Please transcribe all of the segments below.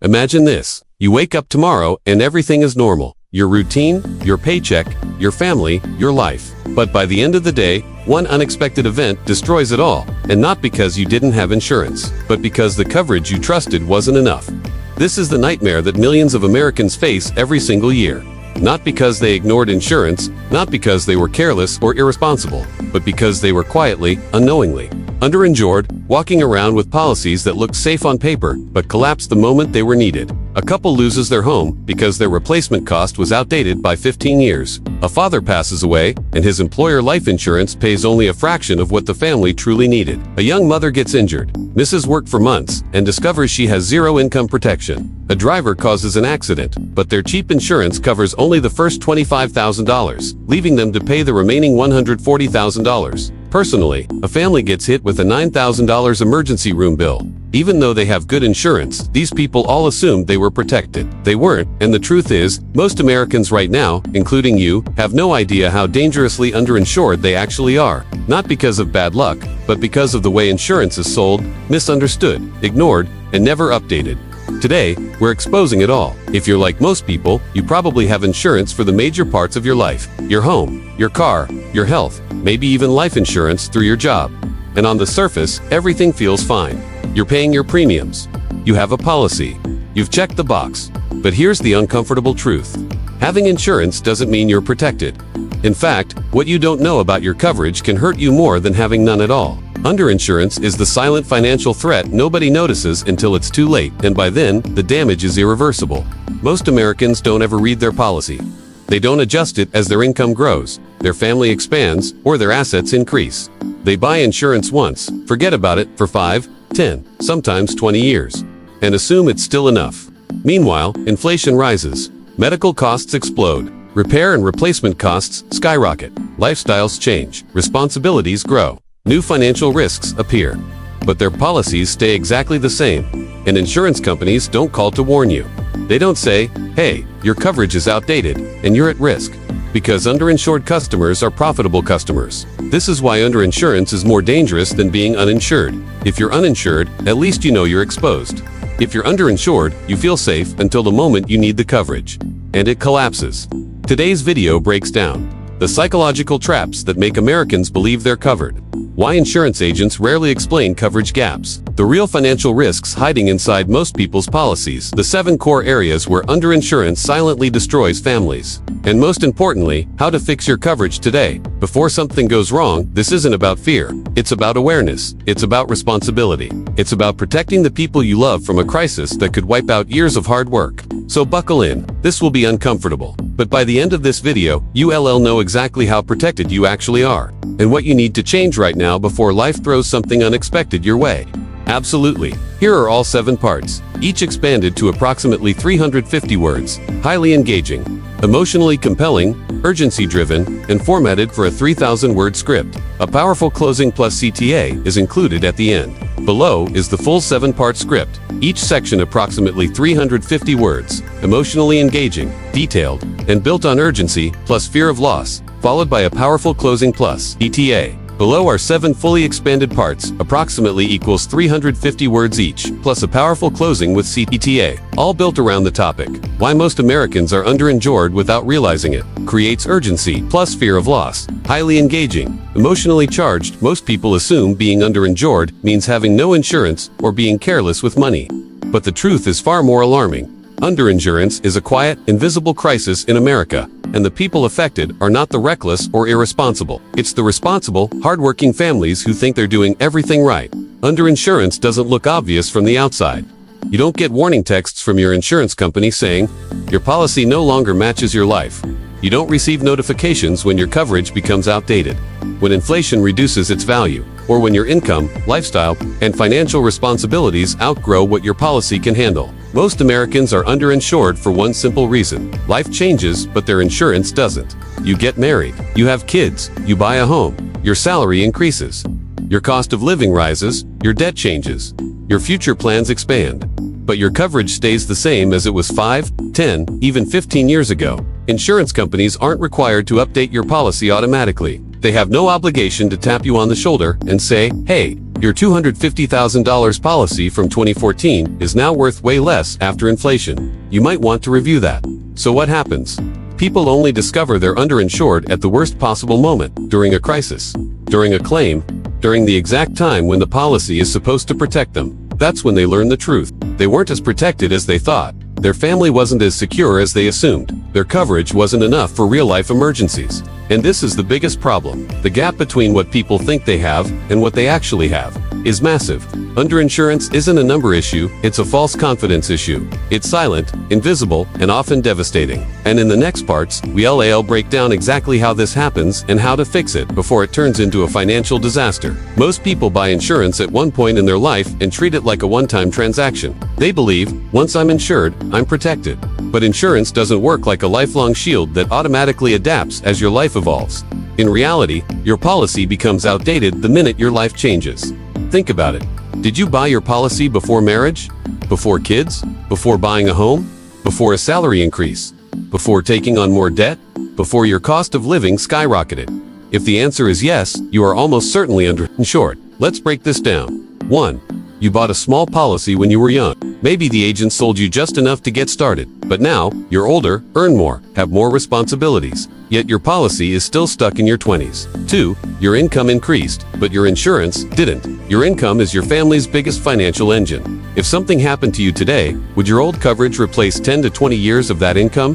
Imagine this. You wake up tomorrow and everything is normal. Your routine, your paycheck, your family, your life. But by the end of the day, one unexpected event destroys it all. And not because you didn't have insurance, but because the coverage you trusted wasn't enough. This is the nightmare that millions of Americans face every single year. Not because they ignored insurance, not because they were careless or irresponsible, but because they were quietly, unknowingly, underinsured, walking around with policies that looked safe on paper but collapsed the moment they were needed. A couple loses their home because their replacement cost was outdated by 15 years. A father passes away, and his employer life insurance pays only a fraction of what the family truly needed. A young mother gets injured, misses work for months, and discovers she has zero income protection. A driver causes an accident, but their cheap insurance covers only the first $25,000, leaving them to pay the remaining $140,000. Personally, a family gets hit with a $9,000 emergency room bill. Even though they have good insurance, these people all assumed they were protected. They weren't, and the truth is, most Americans right now, including you, have no idea how dangerously underinsured they actually are. Not because of bad luck, but because of the way insurance is sold, misunderstood, ignored, and never updated. Today, we're exposing it all. If you're like most people, you probably have insurance for the major parts of your life. Your home, your car, your health, maybe even life insurance through your job. And on the surface, everything feels fine. You're paying your premiums. You have a policy. You've checked the box. But here's the uncomfortable truth. Having insurance doesn't mean you're protected. In fact, what you don't know about your coverage can hurt you more than having none at all. Underinsurance is the silent financial threat nobody notices until it's too late, and by then, the damage is irreversible. Most Americans don't ever read their policy. They don't adjust it as their income grows, their family expands, or their assets increase. They buy insurance once, forget about it for 5, 10, sometimes 20 years, and assume it's still enough. Meanwhile, inflation rises, medical costs explode, repair and replacement costs skyrocket, lifestyles change, responsibilities grow. New financial risks appear, but their policies stay exactly the same, and insurance companies don't call to warn you. They don't say, hey, your coverage is outdated, and you're at risk, because underinsured customers are profitable customers. This is why underinsurance is more dangerous than being uninsured. If you're uninsured, at least you know you're exposed. If you're underinsured, you feel safe until the moment you need the coverage, and it collapses. Today's video breaks down the psychological traps that make Americans believe they're covered. Why insurance agents rarely explain coverage gaps. The real financial risks hiding inside most people's policies. The 7 core areas where underinsurance silently destroys families. And most importantly, how to fix your coverage today. Before something goes wrong, this isn't about fear. It's about awareness. It's about responsibility. It's about protecting the people you love from a crisis that could wipe out years of hard work. So buckle in. This will be uncomfortable. But by the end of this video, you'll know exactly how protected you actually are, and what you need to change right now before life throws something unexpected your way. Absolutely. Here are all 7 parts, each expanded to approximately 350 words, highly engaging, emotionally compelling, urgency-driven, and formatted for a 3,000-word script. A powerful closing plus CTA is included at the end. Below is the full 7-part script, each section approximately 350 words, emotionally engaging, detailed, and built on urgency plus fear of loss, followed by a powerful closing plus ETA. Below are 7 fully expanded parts, approximately equals 350 words each, plus a powerful closing with CTA, all built around the topic. Why most Americans are underinsured without realizing it. Creates urgency plus fear of loss. Highly engaging. Emotionally charged. Most people assume being underinsured means having no insurance or being careless with money. But the truth is far more alarming. Underinsurance is a quiet, invisible crisis in America, and the people affected are not the reckless or irresponsible. It's the responsible, hardworking families who think they're doing everything right. Underinsurance doesn't look obvious from the outside. You don't get warning texts from your insurance company saying, your policy no longer matches your life. You don't receive notifications when your coverage becomes outdated, when inflation reduces its value, or when your income, lifestyle, and financial responsibilities outgrow what your policy can handle. Most Americans are underinsured for one simple reason. Life changes, but their insurance doesn't. You get married. You have kids. You buy a home. Your salary increases. Your cost of living rises. Your debt changes. Your future plans expand. But your coverage stays the same as it was 5, 10, even 15 years ago. Insurance companies aren't required to update your policy automatically. They have no obligation to tap you on the shoulder and say, hey, Your $250,000 policy from 2014 is now worth way less after inflation. You might want to review that. So what happens? People only discover they're underinsured at the worst possible moment, during a crisis, during a claim, during the exact time when the policy is supposed to protect them. That's when they learn the truth. They weren't as protected as they thought. Their family wasn't as secure as they assumed. Their coverage wasn't enough for real-life emergencies. And this is the biggest problem. The gap between what people think they have and what they actually have is massive. Underinsurance isn't a number issue, it's a false confidence issue. It's silent, invisible, and often devastating. And in the next parts, we'll break down exactly how this happens and how to fix it before it turns into a financial disaster. Most people buy insurance at one point in their life and treat it like a one-time transaction. They believe, once I'm insured, I'm protected. But insurance doesn't work like a lifelong shield that automatically adapts as your life evolves. In reality, your policy becomes outdated the minute your life changes. Think about it. Did you buy your policy before marriage? Before kids? Before buying a home? Before a salary increase? Before taking on more debt? Before your cost of living skyrocketed? If the answer is yes, you are almost certainly underinsured. Let's break this down. 1. You bought a small policy when you were young. Maybe the agent sold you just enough to get started. But now, you're older, earn more, have more responsibilities. Yet your policy is still stuck in your 20s. 2. Your income increased, but your insurance didn't. Your income is your family's biggest financial engine. If something happened to you today, would your old coverage replace 10 to 20 years of that income?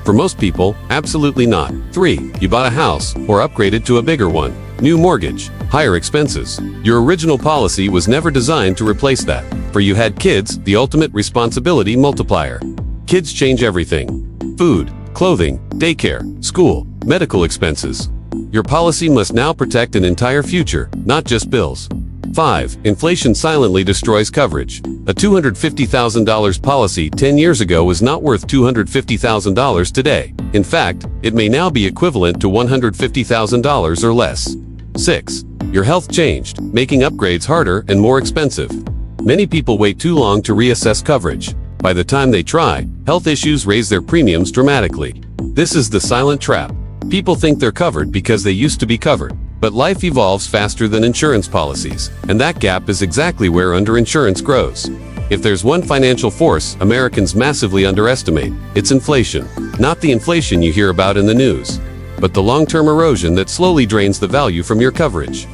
For most people, absolutely not. 3. You bought a house, or upgraded to a bigger one. New mortgage, higher expenses. Your original policy was never designed to replace that. For you had kids, the ultimate responsibility multiplier. Kids change everything. Food, clothing, daycare, school, medical expenses. Your policy must now protect an entire future, not just bills. 5. Inflation silently destroys coverage. A $250,000 policy 10 years ago was not worth $250,000 today. In fact, it may now be equivalent to $150,000 or less. 6. Your health changed, making upgrades harder and more expensive. Many people wait too long to reassess coverage. By the time they try, health issues raise their premiums dramatically. This is the silent trap. People think they're covered because they used to be covered. But life evolves faster than insurance policies, and that gap is exactly where underinsurance grows. If there's one financial force Americans massively underestimate, it's inflation. Not the inflation you hear about in the news, but the long-term erosion that slowly drains the value from your coverage.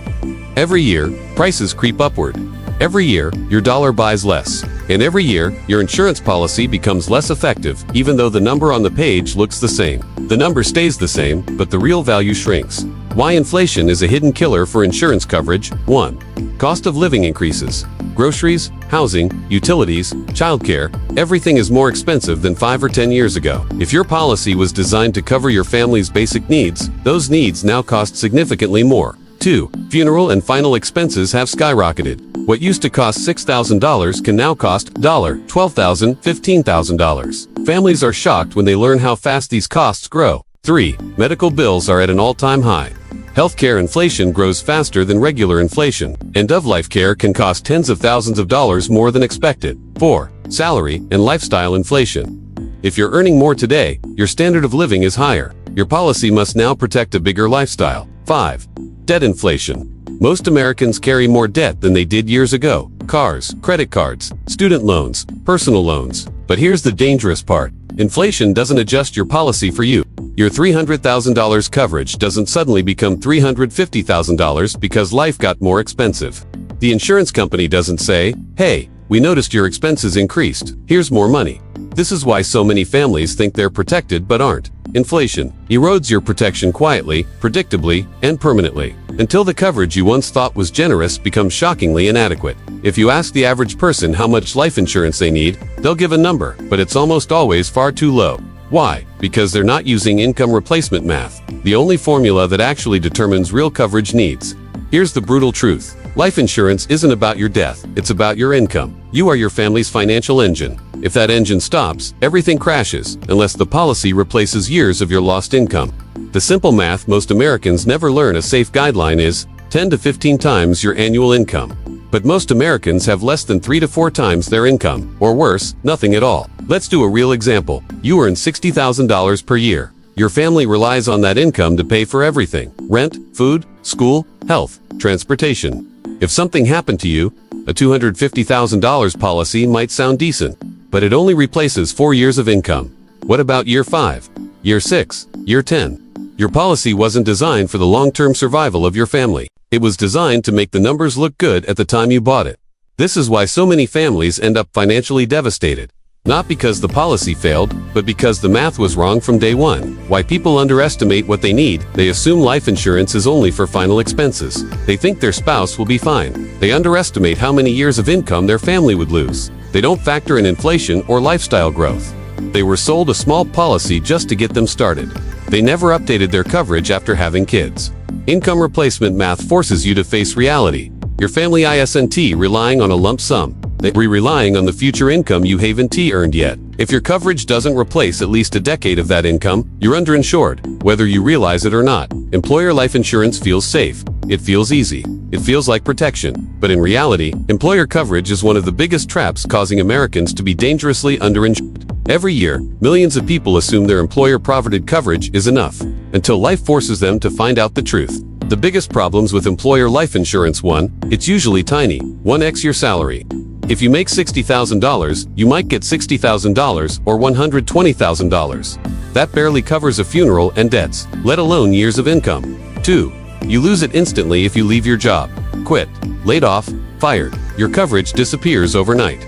Every year, prices creep upward. Every year, your dollar buys less. And every year, your insurance policy becomes less effective, even though the number on the page looks the same. The number stays the same, but the real value shrinks. Why inflation is a hidden killer for insurance coverage. 1. Cost of living increases. Groceries, housing, utilities, childcare, everything is more expensive than 5 or 10 years ago. If your policy was designed to cover your family's basic needs, those needs now cost significantly more. 2. Funeral and final expenses have skyrocketed. What used to cost $6,000 can now cost $12,000, $15,000. Families are shocked when they learn how fast these costs grow. 3. Medical bills are at an all-time high. Healthcare inflation grows faster than regular inflation. End-of-life care can cost tens of thousands of dollars more than expected. 4. Salary and lifestyle inflation. If you're earning more today, your standard of living is higher. Your policy must now protect a bigger lifestyle. 5. Debt inflation. Most Americans carry more debt than they did years ago. Cars, credit cards, student loans, personal loans. But here's the dangerous part. Inflation doesn't adjust your policy for you. Your $300,000 coverage doesn't suddenly become $350,000 because life got more expensive. The insurance company doesn't say, "Hey, we noticed your expenses increased. Here's more money." This is why so many families think they're protected but aren't. Inflation erodes your protection quietly, predictably, and permanently, until the coverage you once thought was generous becomes shockingly inadequate. If you ask the average person how much life insurance they need, they'll give a number, but it's almost always far too low. Why? Because they're not using income replacement math, the only formula that actually determines real coverage needs. Here's the brutal truth. Life insurance isn't about your death, it's about your income. You are your family's financial engine. If that engine stops, everything crashes, unless the policy replaces years of your lost income. The simple math most Americans never learn. A safe guideline is 10 to 15 times your annual income. But most Americans have less than 3 to 4 times their income, or worse, nothing at all. Let's do a real example. You earn $60,000 per year. Your family relies on that income to pay for everything: rent, food, school, health, transportation. If something happened to you, a $250,000 policy might sound decent, but it only replaces 4 years of income. What about year 5, year 6, year 10? Your policy wasn't designed for the long-term survival of your family. It was designed to make the numbers look good at the time you bought it. This is why so many families end up financially devastated. Not because the policy failed, but because the math was wrong from day one. Why people underestimate what they need. They assume life insurance is only for final expenses. They think their spouse will be fine. They underestimate how many years of income their family would lose. They don't factor in inflation or lifestyle growth. They were sold a small policy just to get them started. They never updated their coverage after having kids. Income replacement math forces you to face reality. Your family isn't relying on a lump sum. They're relying on the future income you haven't earned yet. If your coverage doesn't replace at least a decade of that income, you're underinsured, whether you realize it or not. Employer life insurance feels safe. It feels easy. It feels like protection. But in reality, employer coverage is one of the biggest traps causing Americans to be dangerously underinsured. Every year, millions of people assume their employer-provided coverage is enough, until life forces them to find out the truth. The biggest problems with employer life insurance: 1, it's usually tiny, 1x your salary. If you make $60,000, you might get $60,000 or $120,000. That barely covers a funeral and debts, let alone years of income. 2, you lose it instantly if you leave your job, quit, laid off, fired. Your coverage disappears overnight.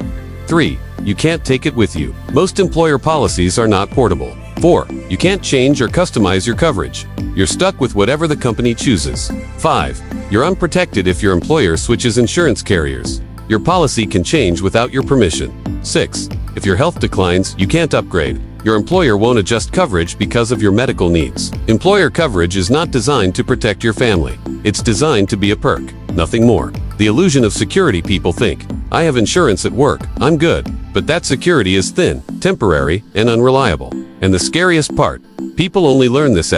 3, you can't take it with you. Most employer policies are not portable. 4, you can't change or customize your coverage. You're stuck with whatever the company chooses. 5, you're unprotected if your employer switches insurance carriers. Your policy can change without your permission. 6, if your health declines, you can't upgrade. Your employer won't adjust coverage because of your medical needs. Employer coverage is not designed to protect your family. It's designed to be a perk, nothing more. The illusion of security. People think, I have insurance at work, I'm good. But that security is thin, temporary, and unreliable. And the scariest part, people only learn this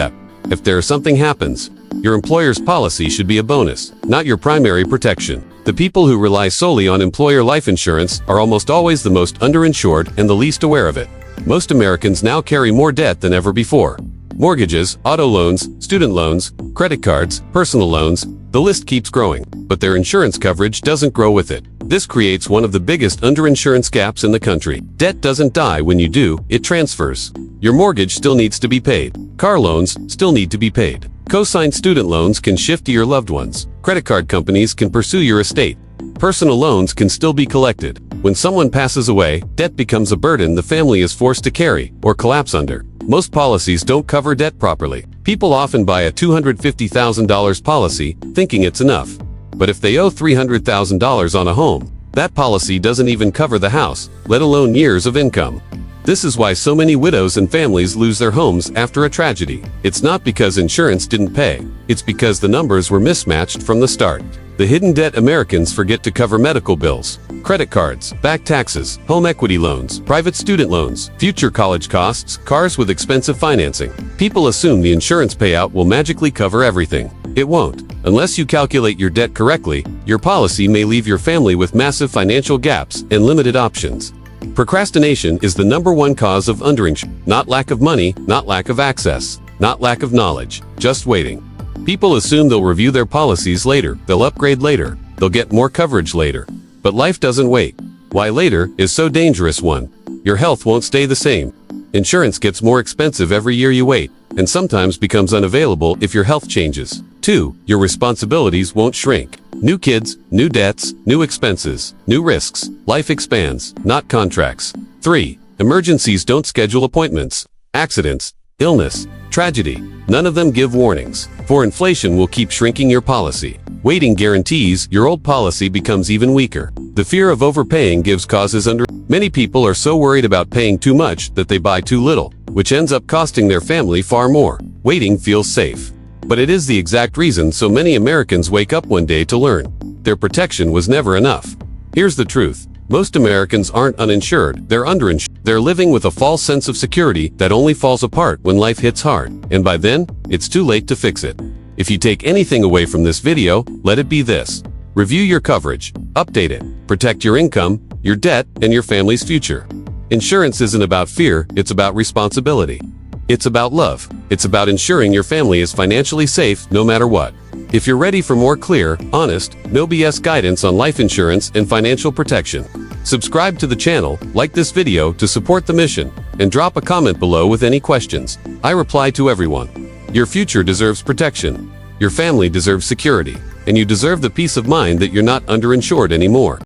if something happens. Your employer's policy should be a bonus, not your primary protection. The people who rely solely on employer life insurance are almost always the most underinsured and the least aware of it. Most Americans now carry more debt than ever before. Mortgages, auto loans, student loans, credit cards, personal loans, the list keeps growing, but their insurance coverage doesn't grow with it. This creates one of the biggest underinsurance gaps in the country. Debt doesn't die when you do, it transfers. Your mortgage still needs to be paid. Car loans still need to be paid. Co-signed student loans can shift to your loved ones. Credit card companies can pursue your estate. Personal loans can still be collected. When someone passes away, debt becomes a burden the family is forced to carry or collapse under. Most policies don't cover debt properly. People often buy a $250,000 policy, thinking it's enough. But if they owe $300,000 on a home, that policy doesn't even cover the house, let alone years of income. This is why so many widows and families lose their homes after a tragedy. It's not because insurance didn't pay. It's because the numbers were mismatched from the start. The hidden debt: Americans forget to cover medical bills, credit cards, back taxes, home equity loans, private student loans, future college costs, cars with expensive financing. People assume the insurance payout will magically cover everything. It won't. Unless you calculate your debt correctly, your policy may leave your family with massive financial gaps and limited options. Procrastination is the #1 cause of underinsurance. Not lack of money, not lack of access, not lack of knowledge, just waiting. People assume they'll review their policies later, they'll upgrade later, they'll get more coverage later. But life doesn't wait. Why later is so dangerous. 1, your health won't stay the same. Insurance gets more expensive every year you wait, and sometimes becomes unavailable if your health changes. 2, your responsibilities won't shrink. New kids, new debts, new expenses, new risks. Life expands, not contracts. 3, emergencies don't schedule appointments. Accidents, illness, tragedy, none of them give warnings. 4, inflation will keep shrinking your policy. Waiting guarantees your old policy becomes even weaker. The fear of overpaying gives causes under. Many people are so worried about paying too much that they buy too little, which ends up costing their family far more. Waiting feels safe. But it is the exact reason so many Americans wake up one day to learn their protection was never enough. Here's the truth. Most Americans aren't uninsured, they're underinsured. They're living with a false sense of security that only falls apart when life hits hard, and by then, it's too late to fix it. If you take anything away from this video, let it be this. Review your coverage, update it, protect your income, your debt, and your family's future. Insurance isn't about fear, it's about responsibility. It's about love. It's about ensuring your family is financially safe no matter what. If you're ready for more clear, honest, no BS guidance on life insurance and financial protection, subscribe to the channel, like this video to support the mission, and drop a comment below with any questions. I reply to everyone. Your future deserves protection. Your family deserves security, and you deserve the peace of mind that you're not underinsured anymore.